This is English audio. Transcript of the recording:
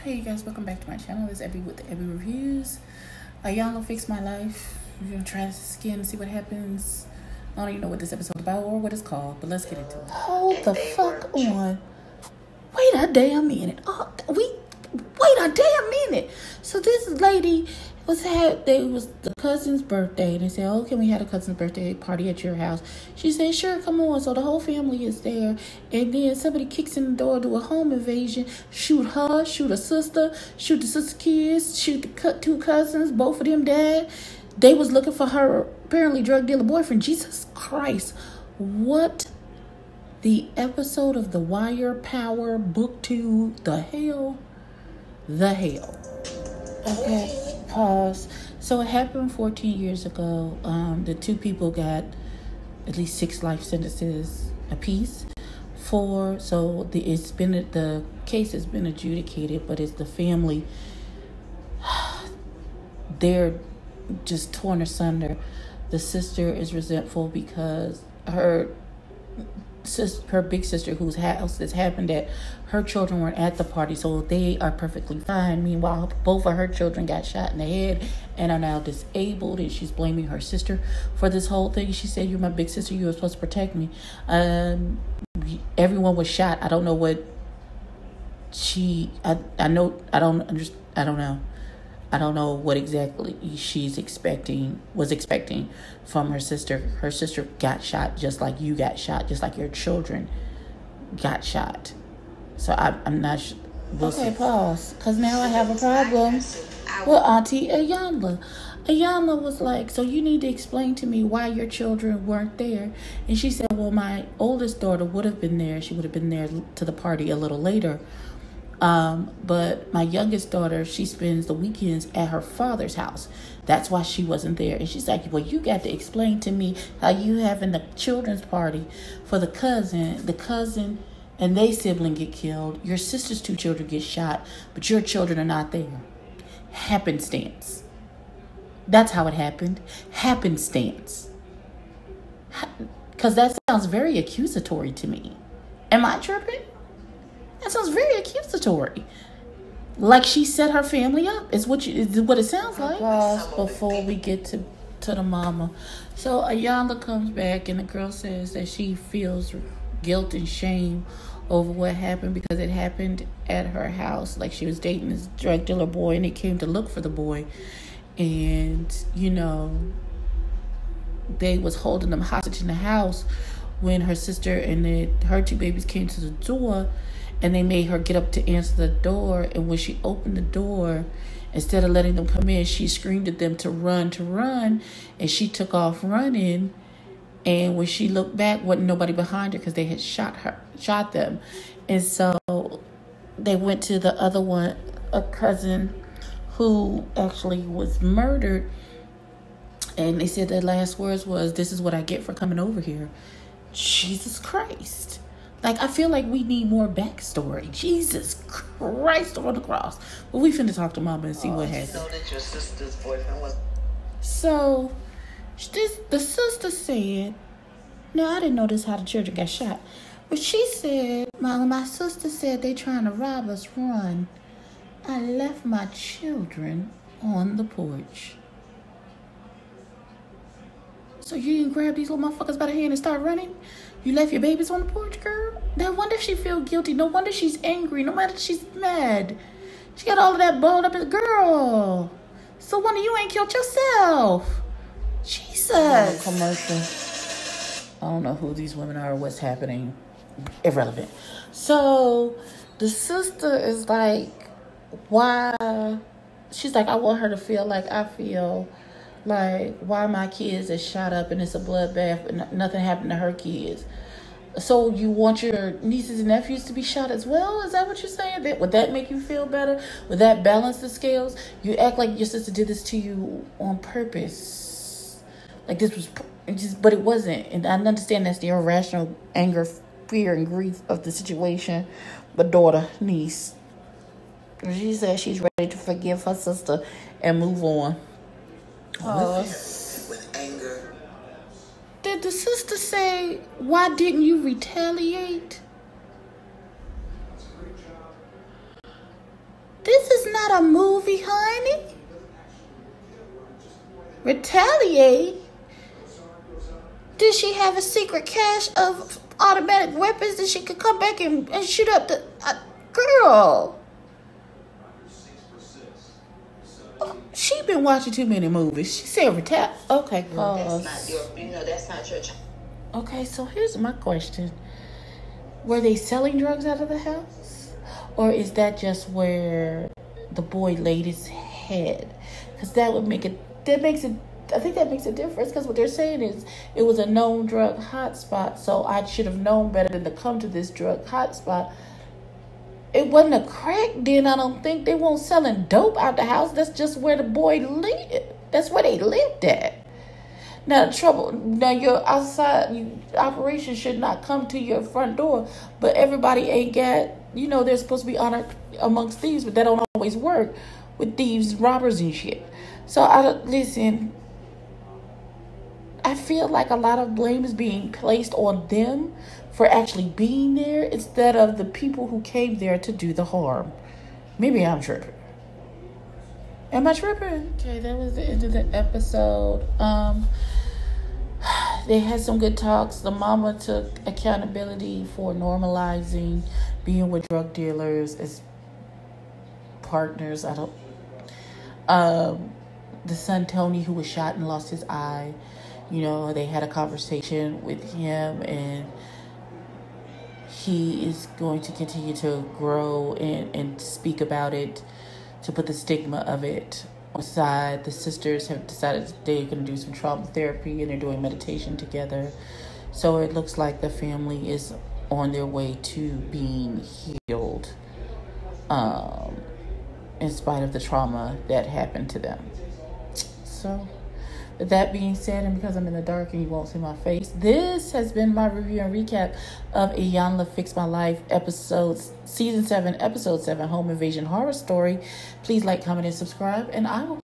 Hey you guys, welcome back to my channel. This is Abby with the Abby Reviews. Iyanla fixed my life. We're gonna try this again and see what happens. I don't even know what this episode's about or what it's called, but let's get into it. Hold the fuck on. Wait a damn minute. Wait a damn minute. So this lady was the cousin's birthday, and they said, "Oh, can we have a cousin's birthday party at your house?" She said, "Sure, come on." So the whole family is there, and then somebody kicks in the door, do a home invasion, shoot her, shoot a sister, shoot the sister's kids, shoot the two cousins. Both of them dead. They was looking for her apparently drug dealer boyfriend. Jesus Christ, what? The episode of The Wire Power Book 2, the hell. Okay, pause. So it happened 14 years ago. The two people got at least 6 life sentences apiece. The case has been adjudicated, but it's the family. They're just torn asunder. The sister is resentful because her big sister, whose house this happened at, her children weren't at the party, so they are perfectly fine. Meanwhile, both of her children got shot in the head and are now disabled, and she's blaming her sister for this whole thing. She said, "You're my big sister, you were supposed to protect me." Everyone was shot. I don't know what I don't know what exactly was expecting from her sister. Her sister got shot just like you got shot, just like your children got shot. So I'm not sure. Okay, pause. Because now I have a problem with Auntie Iyanla. Iyanla was like, "So you need to explain to me why your children weren't there." And she said, "Well, my oldest daughter would have been there. She would have been there to the party a little later. But my youngest daughter, she spends the weekends at her father's house. That's why she wasn't there." And she's like, "Well, you got to explain to me how you having the children's party for the cousin and they sibling get killed. Your sister's 2 children get shot, but your children are not there. Happenstance. That's how it happened. Happenstance." Because that sounds very accusatory to me. Am I tripping? That sounds very accusatory. Like she set her family up. Is what it sounds like. Pause before we get to the mama. So Iyanla comes back, and the girl says that she feels guilt and shame over what happened because it happened at her house. Like she was dating this drug dealer boy, and they came to look for the boy, and they was holding them hostage in the house when her sister and her 2 babies came to the door. And they made her get up to answer the door. And when she opened the door, instead of letting them come in, she screamed at them to run. And she took off running. And when she looked back, wasn't nobody behind her because they had shot them. And so they went to the other one, a cousin who actually was murdered. And they said their last words was, "This is what I get for coming over here." Jesus Christ. Like, I feel like we need more backstory. Jesus Christ on the cross. But we finna talk to Mama and see what happens. You know that your sister's boyfriend was... So, the sister said, "No, I didn't know this how the children got shot." But she said, my sister said they trying to rob us, run. I left my children on the porch. So you didn't grab these little motherfuckers by the hand and start running? You left your babies on the porch, girl? No wonder she feel guilty. No wonder she's angry. No matter she's mad. She got all of that balled up as a girl. So wonder you ain't killed yourself. Jesus. Commercial. I don't know who these women are or what's happening. Irrelevant. So the sister is like, why? She's like, I want her to feel like I feel. Like, why my kids are shot up and it's a bloodbath and nothing happened to her kids. So you want your nieces and nephews to be shot as well? Is that what you're saying? Would that make you feel better? Would that balance the scales? You act like your sister did this to you on purpose. Like this was but it wasn't. And I understand that's the irrational anger, fear, and grief of the situation. But daughter, niece, she said she's ready to forgive her sister and move on. With anger. Did the sister say, "Why didn't you retaliate?" not a movie, honey. Retaliate? Did she have a secret cache of automatic weapons that she could come back and shoot up the... girl. She been watching too many movies. She said okay, pause. That's not your child. Okay, so here's my question. Were they selling drugs out of the house? Or is that just where the boy laid his head? Because I think that makes a difference, because what they're saying is it was a known drug hotspot, so I should have known better than to come to this drug hotspot. It wasn't a crack den. I don't think they weren't selling dope out the house. That's just where the boy lived. That's where they lived at. Now your operation should not come to your front door, but everybody ain't got, they're supposed to be honored amongst thieves, but that don't always work with thieves, robbers, and shit. So I feel like a lot of blame is being placed on them for actually being there instead of the people who came there to do the harm. Maybe I'm tripping. Am I tripping? Okay, that was the end of the episode. They had some good talks. The mama took accountability for normalizing being with drug dealers as partners. The son Tony, who was shot and lost his eye, they had a conversation with him, and he is going to continue to grow and speak about it, to put the stigma of it aside. The sisters have decided they're going to do some trauma therapy, and they're doing meditation together. So it looks like the family is on their way to being healed, in spite of the trauma that happened to them. So, with that being said, and because I'm in the dark and you won't see my face, this has been my review and recap of Iyanla Fix My Life Season 7, Episode 7, Home Invasion Horror Story. Please like, comment, and subscribe, and I will